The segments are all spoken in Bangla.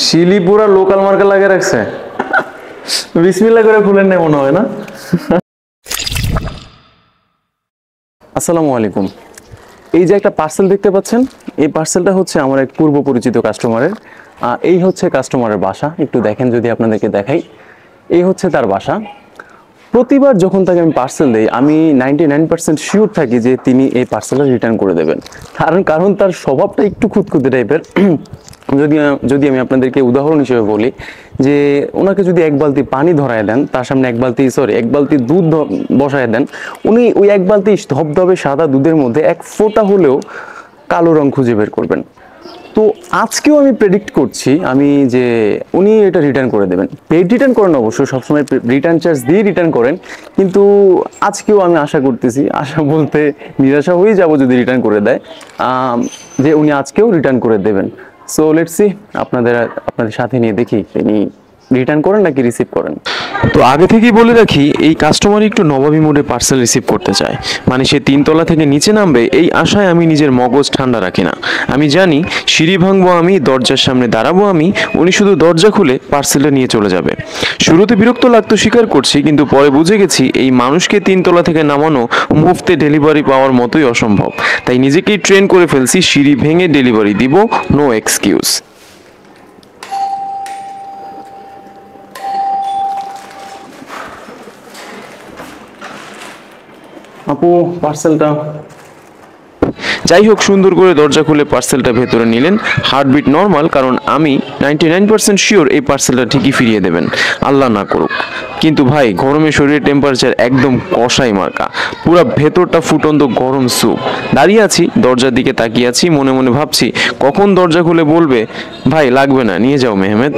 শিলিপুরা লোকাল মার্কা লাগিয়ে রাখছে। বিসমিল্লাহ করে খুলেন না মনে হয় না। আসসালামু আলাইকুম। এই যে একটা পার্সেল দেখতে পাচ্ছেন, এই পার্সেলটা হচ্ছে আমার এক পূর্ব পরিচিত কাস্টমারের। এই হচ্ছে কাস্টমারের বাসা, একটু দেখেন যদি আপনাদেরকে দেখাই। এই হচ্ছে তার বাসা। প্রতিবার যখন তাকে আমি পার্সেল দিই, আমি 99% শিওর থাকি যে তিনি এই পার্সেলটা রিটার্ন করে দেবেন। কারণ তার স্বভাবটা একটু খুঁতখুঁতে টাইপের। যদি আমি আপনাদেরকে উদাহরণ হিসেবে বলি যে ওনাকে যদি এক বালতি পানি ধরায় দেন, তার সামনে এক বালতি দুধ বসায় দেন, উনি ওই এক বালতি ধবধবে সাদা দুধের মধ্যে এক ফোঁটা হলেও কালো রং খুঁজে বের করবেন। তো আজকেও আমি প্রেডিক্ট করছি যে উনি এটা রিটার্ন করে দেবেন। পেড রিটার্ন করেন অবশ্যই, সবসময় রিটার্ন চার্জ দিয়ে রিটার্ন করেন, কিন্তু আজকেও আমি আশা করতেছি, আশা বলতে নিরাশা হয়ে যাব যদি রিটার্ন করে দেয়, যে উনি আজকেও রিটার্ন করে দেবেন। সো লেটস সি, আপনাদের সাথে নিয়ে দেখি তিনি রিটার্ন করেন নাকি রিসিভ করেন। তো আগে থেকেই বলে রাখি, এই কাস্টমার একটু নবাবী মোডে পার্সেল রিসিভ করতে চায়, মানে সে 3 তলা থেকে নিচে নামবে এই আশায় আমি নিজের মগজ ঠান্ডা রাখি না। আমি জানি সিঁড়ি ভাঙবো আমি, দরজার সামনে দাঁড়াবো আমি, উনি শুধু দরজা খুলে পার্সেলটা নিয়ে চলে যাবে। শুরুতে বিরক্ত লাগতো স্বীকার করছি, কিন্তু পরে বুঝে গেছি এই মানুষকে 3 তলা থেকে নামানো মুফতে ডেলিভারি পাওয়ার মতোই অসম্ভব। তাই নিজেকেই ট্রেন করে ফেলছি, সিঁড়ি ভেঙে ডেলিভারি দিব, নো এক্সকিউজ। আপু পার্সেলটা, যাই হোক, সুন্দর করে দরজা খুলে পার্সেলটা ভেতরে নিলেন। হার্টবিট নর্মাল, কারণ আমি 99% শিওর এই পার্সেলটা ঠিকই ফিরিয়ে দেবেন, আল্লাহ না করুক। কিন্তু ভাই, গরমে শরীরের টেম্পারেচার একদম কষাই মার্কা, পুরা ভেতরটা ফুটন্ত গরম স্যুপ। দাঁড়িয়ে আছি, দরজার দিকে তাকিয়ে আছি, মনে মনে ভাবছি কখন দরজা খুলে বলবে ভাই লাগবে না, নিয়ে যাও মেহমেদ।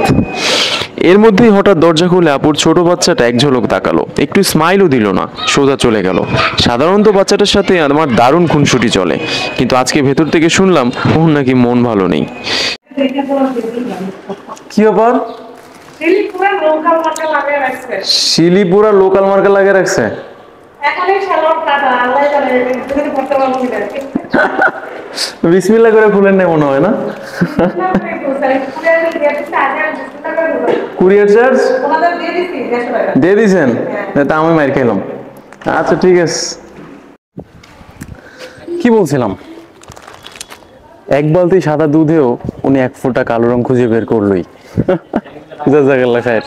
এর মধ্যেই হঠাৎ দরজা খুলে আপুর ছোট বাচ্চাটা এক ঝলক তাকালো, একটু স্মাইলও দিল না, সোজা চলে গেল। সাধারণত বাচ্চাটার সাথে আমার দারুণ খুনসুটি চলে, কিন্তু আজকে ভেতর থেকে শুনলাম ওর নাকি মন ভালো নেই। কি ব্যাপার? শিলিপুরা লোকাল মার্কা লাগিয়ে রাখছে। বিসমিল্লাহ করে খুলেন না মনে হয় না। কুরিয়ার চার্জ দিয়ে দিয়েছেন? তা আমি মাইর খাইলাম। আচ্ছা ঠিক আছে। কি বলছিলাম, এক বালতি সাদা দুধেও উনি এক ফোঁটা কালো রং খুঁজে বের করলই। জাযাকাল্লাহ খায়ের।